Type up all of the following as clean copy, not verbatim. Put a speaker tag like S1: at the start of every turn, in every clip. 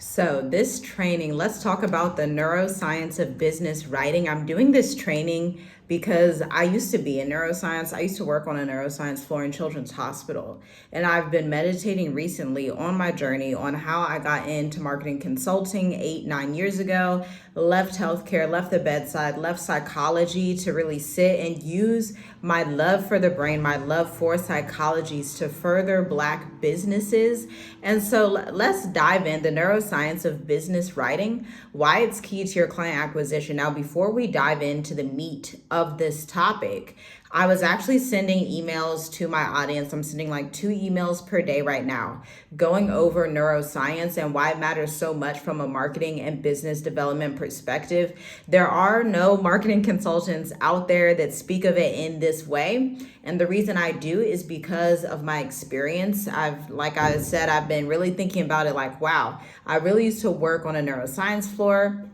S1: So, this training, let's talk about the neuroscience of business writing. I'm doing this training because I used to be in neuroscience. I used to work on a neuroscience floor in Children's Hospital. And I've been meditating recently on my journey on how I got into marketing consulting 8, 9 years ago, left healthcare, left the bedside, left psychology to really sit and use my love for the brain, my love for psychologies to further Black businesses. And so let's dive in the neuroscience of business writing, why it's key to your client acquisition. Now, before we dive into the meat of this topic, I was actually sending emails to my audience. I'm sending like 2 emails per day right now, going over neuroscience and why it matters so much from a marketing and business development perspective. There are no marketing consultants out there that speak of it in this way. And the reason I do is because of my experience. Like I said, I've been really thinking about it like, wow, I really used to work on a neuroscience floor,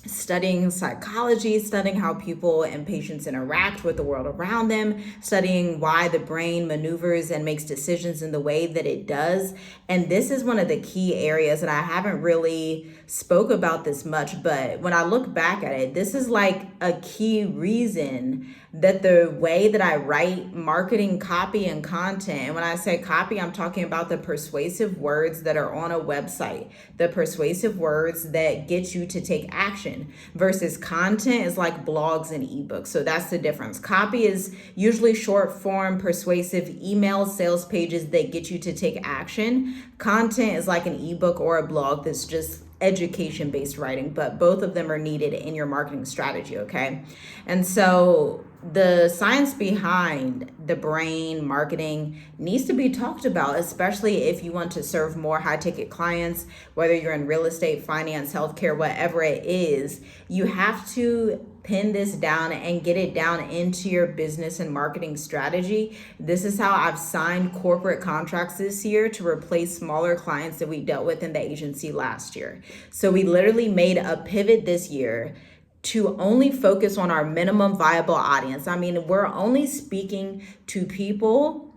S1: studying psychology, studying how people and patients interact with the world around them, studying why the brain maneuvers and makes decisions in the way that it does. And this is one of the key areas that I haven't really spoke about this much, but when I look back at it, this is like a key reason that the way that I write marketing copy and content, and when I say copy, I'm talking about the persuasive words that are on a website, the persuasive words that get you to take action, versus content is like blogs and ebooks. So that's the difference. Copy is usually short form, persuasive email sales pages that get you to take action. Content is like an ebook or a blog that's just education-based writing, but both of them are needed in your marketing strategy, okay? And so the science behind the brain marketing needs to be talked about, especially if you want to serve more high-ticket clients, whether you're in real estate, finance, healthcare, whatever it is. You have to pin this down and get it down into your business and marketing strategy. This is how I've signed corporate contracts this year to replace smaller clients that we dealt with in the agency last year. So we literally made a pivot this year to only focus on our minimum viable audience. I mean, we're only speaking to people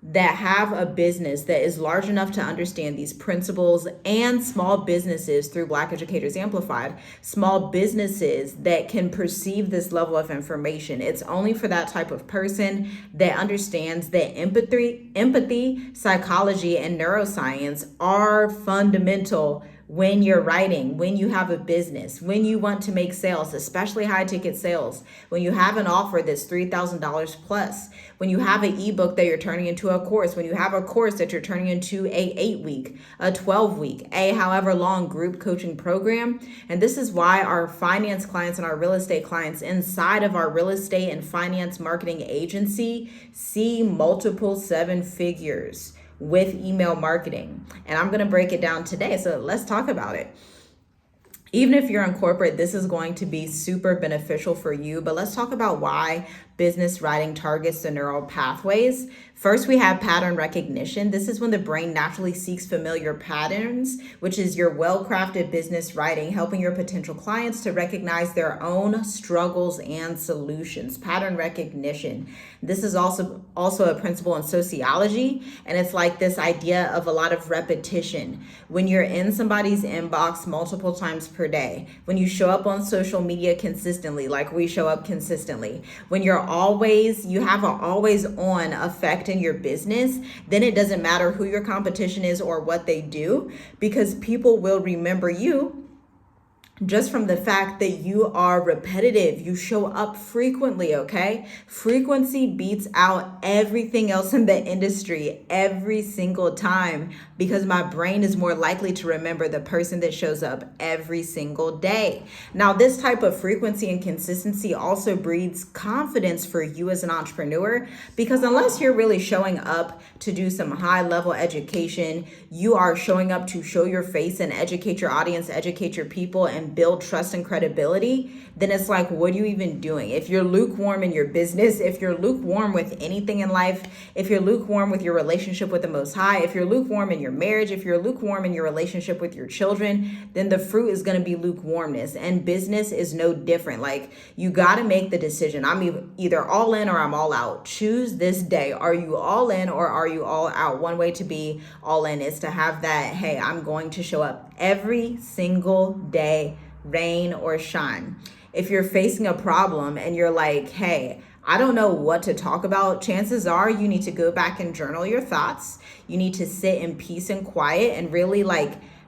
S1: that have a business that is large enough to understand these principles, and small businesses through Black Educators Amplified, small businesses that can perceive this level of information. It's only for that type of person that understands that empathy, psychology, and neuroscience are fundamental when you're writing, when you have a business, when you want to make sales, especially high ticket sales, when you have an offer that's $3,000 plus, when you have an ebook that you're turning into a course, when you have a course that you're turning into a 8-week, a 12-week, a however long group coaching program. And this is why our finance clients and our real estate clients inside of our real estate and finance marketing agency see multiple 7 figures with email marketing. And I'm going to break it down today. So let's talk about it. Even if you're in corporate, this is going to be super beneficial for you. But let's talk about why business writing targets the neural pathways. First, we have pattern recognition. This is when the brain naturally seeks familiar patterns, which is your well-crafted business writing, helping your potential clients to recognize their own struggles and solutions. Pattern recognition. This is also a principle in sociology, and it's like this idea of a lot of repetition. When you're in somebody's inbox multiple times per day, when you show up on social media consistently, like we show up consistently, when you have an always on effect in your business, then it doesn't matter who your competition is or what they do, because people will remember you just from the fact that you are repetitive, you show up frequently, okay? Frequency beats out everything else in the industry every single time, because my brain is more likely to remember the person that shows up every single day. Now, this type of frequency and consistency also breeds confidence for you as an entrepreneur, because unless you're really showing up to do some high level education, you are showing up to show your face and educate your audience, educate your people, and and build trust and credibility, then it's like, what are you even doing? If you're lukewarm in your business, if you're lukewarm with anything in life, if you're lukewarm with your relationship with the Most High, if you're lukewarm in your marriage, if you're lukewarm in your relationship with your children, then the fruit is going to be lukewarmness. And business is no different. Like, you got to make the decision. I'm either all in or I'm all out. Choose this day. Are you all in or are you all out? One way to be all in is to have that, hey, I'm going to show up every single day, rain or shine. If you're facing a problem and you're like, hey, I don't know what to talk about, chances are you need to go back and journal your thoughts. You need to sit in peace and quiet and really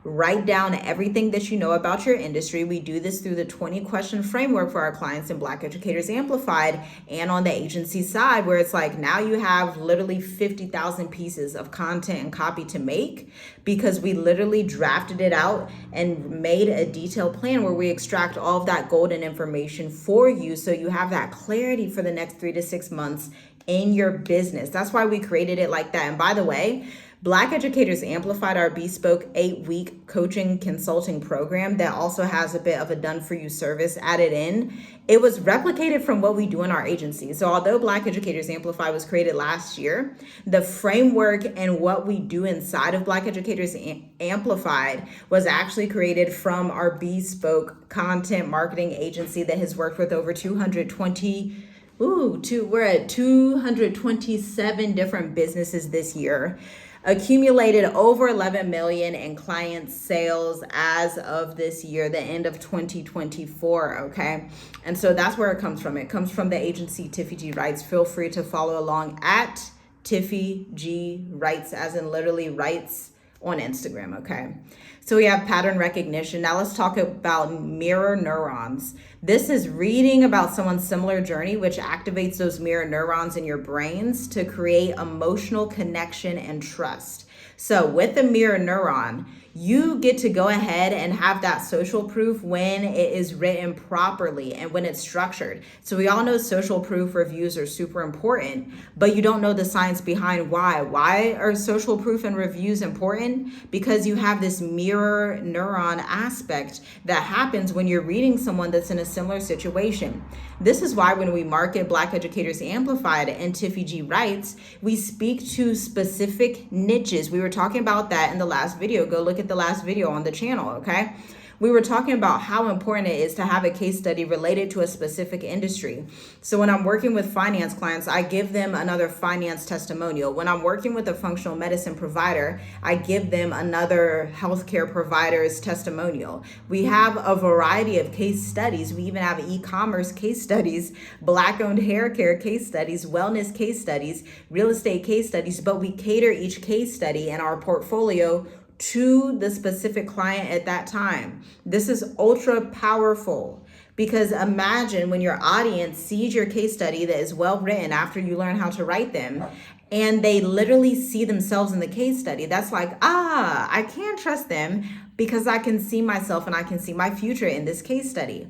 S1: write down everything that you know about your industry. We do this through the 20-question framework for our clients in Black Educators Amplified and on the agency side, where it's like now you have literally 50,000 pieces of content and copy to make, because we literally drafted it out and made a detailed plan where we extract all of that golden information for you so you have that clarity for the next 3 to 6 months in your business. That's why we created it like that. And by the way, Black Educators Amplified, our bespoke 8-week coaching consulting program that also has a bit of a done-for-you service added in. It was replicated from what we do in our agency. So although Black Educators Amplified was created last year, the framework and what we do inside of Black Educators Amplified was actually created from our bespoke content marketing agency that has worked with over 227 different businesses this year. Accumulated over 11 million in client sales as of this year, the end of 2024, okay? And so that's where it comes from. It comes from the agency Tiffy G Writes. Feel free to follow along at Tiffy G Writes, as in literally writes, on Instagram, okay? So we have pattern recognition. Now let's talk about mirror neurons. This is reading about someone's similar journey, which activates those mirror neurons in your brains to create emotional connection and trust. So with the mirror neuron, you get to go ahead and have that social proof when it is written properly and when it's structured. So we all know social proof reviews are super important, but you don't know the science behind why. Why are social proof and reviews important? Because you have this mirror neuron aspect that happens when you're reading someone that's in a similar situation. This is why when we market Black Educators Amplified and Tiffy G Writes, we speak to specific niches. We were talking about that in the last video. Go look at the last video on the channel, okay? We were talking about how important it is to have a case study related to a specific industry. So when I'm working with finance clients, I give them another finance testimonial. When I'm working with a functional medicine provider, I give them another healthcare provider's testimonial. We have a variety of case studies. We even have e-commerce case studies, Black-owned hair care case studies, wellness case studies, real estate case studies, but we cater each case study in our portfolio to the specific client at that time. This is ultra powerful, because imagine when your audience sees your case study that is well written after you learn how to write them, and they literally see themselves in the case study. That's like, I can't trust them because I can see myself and I can see my future in this case study.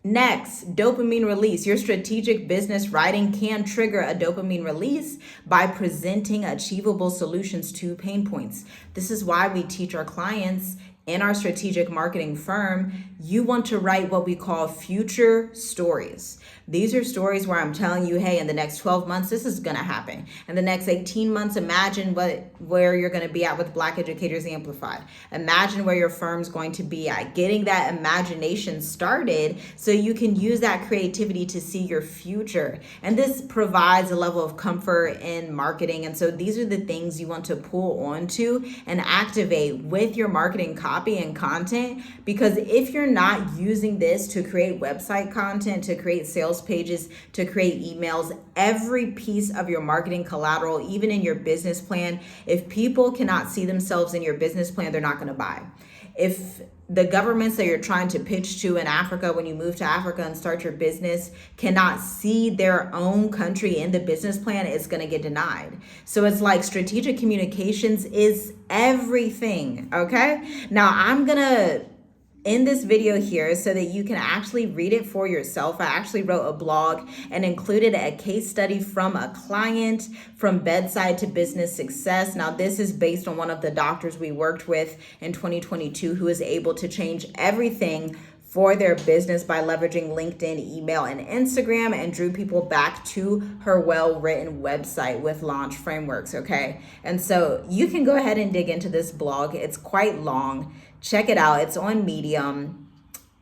S1: Next, dopamine release. Your strategic business writing can trigger a dopamine release by presenting achievable solutions to pain points. This is why we teach our clients in our strategic marketing firm, you want to write what we call future stories. These are stories where I'm telling you, hey, in the next 12 months, this is going to happen. In the next 18 months, imagine where you're going to be at with Black Educators Amplified. Imagine where your firm's going to be at. Getting that imagination started so you can use that creativity to see your future. And this provides a level of comfort in marketing. And so these are the things you want to pull onto and activate with your marketing copy and content. Because if you're not using this to create website content, to create sales pages, to create emails, every piece of your marketing collateral, even in your business plan, if people cannot see themselves in your business plan, they're not going to buy. If the governments that you're trying to pitch to in Africa, when you move to Africa and start your business, cannot see their own country in the business plan, it's going to get denied. So it's like strategic communications is everything. Okay. Now I'm going to in this video here so that you can actually read it for yourself. I actually wrote a blog and included a case study from a client from bedside to business success. Now, this is based on one of the doctors we worked with in 2022 who was able to change everything for their business by leveraging LinkedIn, email, and Instagram, and drew people back to her well-written website with launch frameworks, okay? And so you can go ahead and dig into this blog. It's quite long. Check it out. It's on Medium.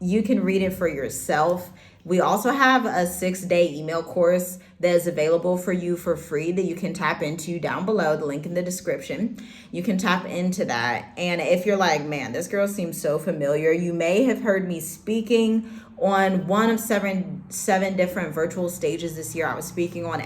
S1: You can read it for yourself. We also have a 6-day email course that is available for you for free that you can tap into down below, the link in the description. You can tap into that. And if you're like, man, this girl seems so familiar, you may have heard me speaking on one of seven different virtual stages this year. I was speaking on